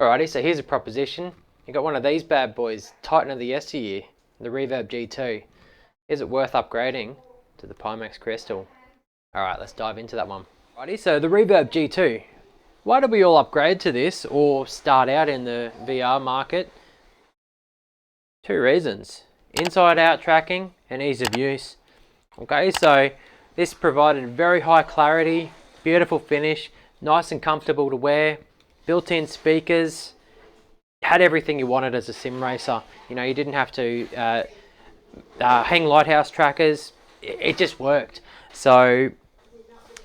Alrighty, so here's a proposition. You got one of these bad boys, Titan of the yesteryear, the Reverb G2. Is it worth upgrading to the PIMAX CRYSTAL? Alright, let's dive into that one. Alrighty, so the Reverb G2. Why do we all upgrade to this or start out in the VR market? Two reasons. Inside out tracking and ease of use. Okay, so this provided very high clarity, beautiful finish, nice and comfortable to wear, built-in speakers, had everything you wanted as a sim racer. You know, you didn't have to hang lighthouse trackers. It just worked. So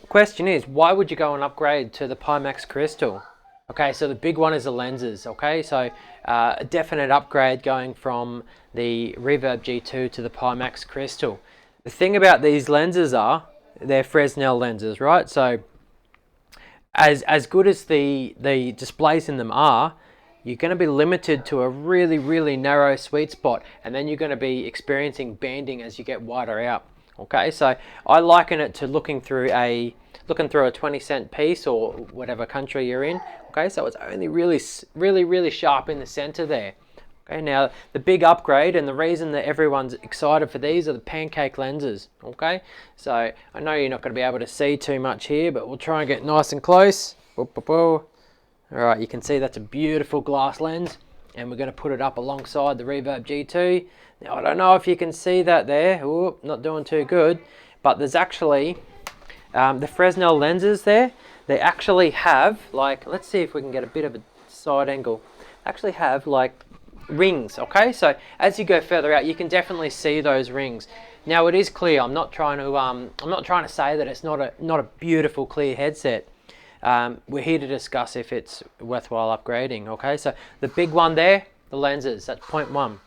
question is, why would you go and upgrade to the PIMAX CRYSTAL? Okay, so the big one is the lenses. Okay, so a definite upgrade going from the Reverb G2 to the PIMAX CRYSTAL. The thing about these lenses are, they're Fresnel lenses, right? So as good as the displays in them are, you're going to be limited to a really narrow sweet spot, and then you're going to be experiencing banding as you get wider out. Okay, so I liken it to looking through a 20-cent piece or whatever country you're in. Okay, so it's only really sharp in the center there. Okay, now the big upgrade and the reason that everyone's excited for these are the pancake lenses. Okay, so I know you're not going to be able to see too much here, but we'll try and get nice and close. All right, you can see that's a beautiful glass lens, and we're going to put it up alongside the Reverb G2. Now I don't know if you can see that there. Ooh, not doing too good, but there's actually the Fresnel lenses there. They actually have, like, let's see if we can get a bit of a side angle. Actually have like rings. Okay, so as you go further out, you can definitely see those rings. Now it is clear. I'm not trying to say that it's not a beautiful clear headset. We're here to discuss if it's worthwhile upgrading. Okay, so the big one there, the lenses, that's point one.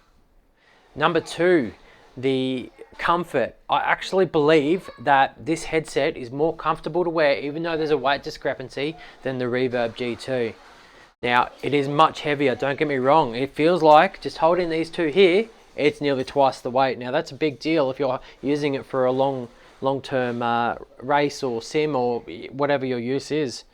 Number two, the comfort. I actually believe that this headset is more comfortable to wear, even though there's a weight discrepancy, than the Reverb G2. Now, it is much heavier, don't get me wrong. It feels like, just holding these two here, it's nearly twice the weight. Now, that's a big deal if you're using it for a long-term race or sim or whatever your use is.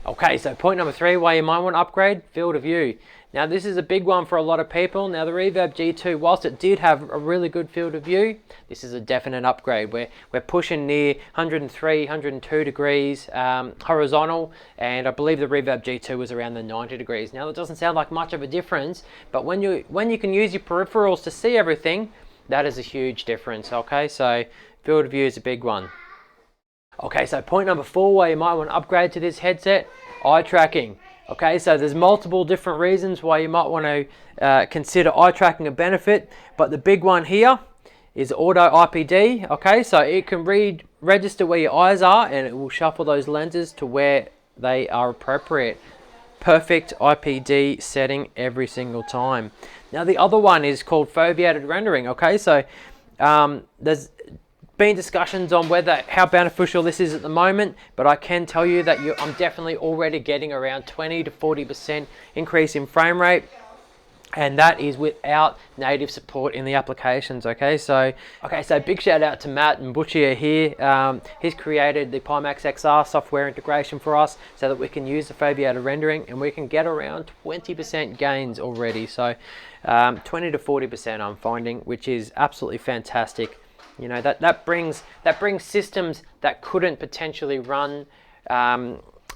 Okay, so point number three, why you might want to upgrade, field of view. Now, this is a big one for a lot of people. Now, the Reverb G2, whilst it did have a really good field of view, this is a definite upgrade. We're pushing near 103, 102 degrees horizontal, and I believe the Reverb G2 was around the 90 degrees. Now, it doesn't sound like much of a difference, but when you can use your peripherals to see everything, that is a huge difference. Okay, so field of view is a big one. Okay, so point number four, why you might want to upgrade to this headset, eye tracking. Okay, so there's multiple different reasons why you might want to consider eye tracking a benefit, but the big one here is auto IPD. Okay, so it can register where your eyes are, and it will shuffle those lenses to where they are appropriate. Perfect IPD setting every single time. Now the other one is called foveated rendering. Okay, so there's been discussions on how beneficial this is at the moment, but I can tell you that I'm definitely already getting around 20 to 40% increase in frame rate, and that is without native support in the applications. Okay, so big shout out to Matt and Butchia here. He's created the PIMAX XR software integration for us so that we can use the foveated rendering, and we can get around 20% gains already. So 20 to 40% I'm finding, which is absolutely fantastic. You know, that brings systems that couldn't potentially run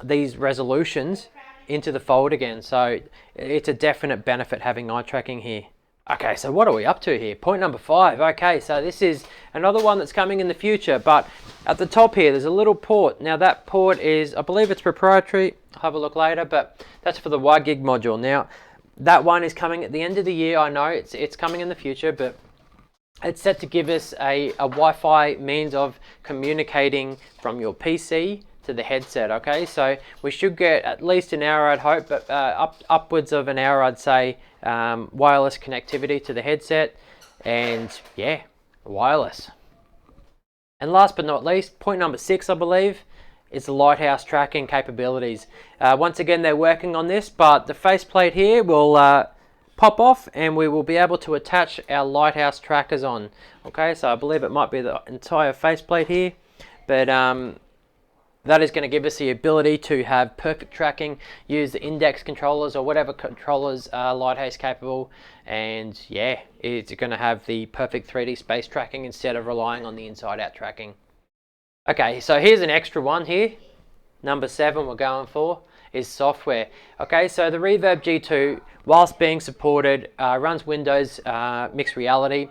these resolutions into the fold again. So it's a definite benefit having eye tracking here. Okay, so what are we up to here? Point number five. Okay, so this is another one that's coming in the future, but at the top here there's a little port. Now that port is, I believe it's proprietary. I'll have a look later, but that's for the WiGig module. Now that one is coming at the end of the year. I know it's coming in the future, but it's set to give us a Wi-Fi means of communicating from your PC to the headset. Okay, so we should get at least an hour, I'd hope, but upwards of an hour, I'd say, wireless connectivity to the headset, and yeah, wireless. And last but not least, point number six, I believe, is the Lighthouse tracking capabilities. Once again, they're working on this, but the faceplate here will pop off and we will be able to attach our Lighthouse trackers on. Okay, so I believe it might be the entire faceplate here, but That is going to give us the ability to have perfect tracking, use the index controllers or whatever controllers are Lighthouse capable, and yeah, it's going to have the perfect 3D space tracking instead of relying on the inside out tracking. Okay, so here's an extra one here. Number 7 we're going for is software. Okay, so the Reverb G2, whilst being supported, runs Windows Mixed Reality.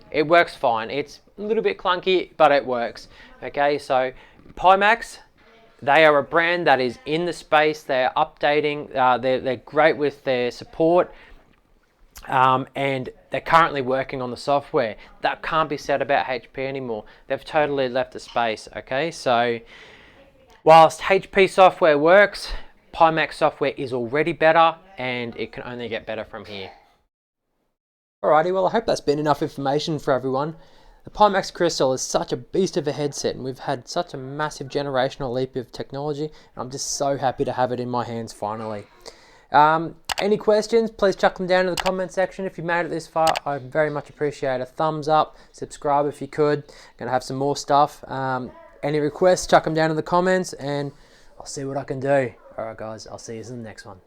It works fine. It's a little bit clunky, but it works. Okay, so PIMAX, they are a brand that is in the space. They're updating. They're great with their support, and they're currently working on the software. That can't be said about HP anymore. They've totally left the space. Okay, so whilst HP software works, PIMAX software is already better, and it can only get better from here. Alrighty, well I hope that's been enough information for everyone. The PIMAX CRYSTAL is such a beast of a headset, and we've had such a massive generational leap of technology, and I'm just so happy to have it in my hands finally. Any questions, please chuck them down in the comment section. If you made it this far, I very much appreciate a thumbs up, subscribe if you could. Gonna have some more stuff. Any requests, chuck them down in the comments, and I'll see what I can do. Alright guys, I'll see you in the next one.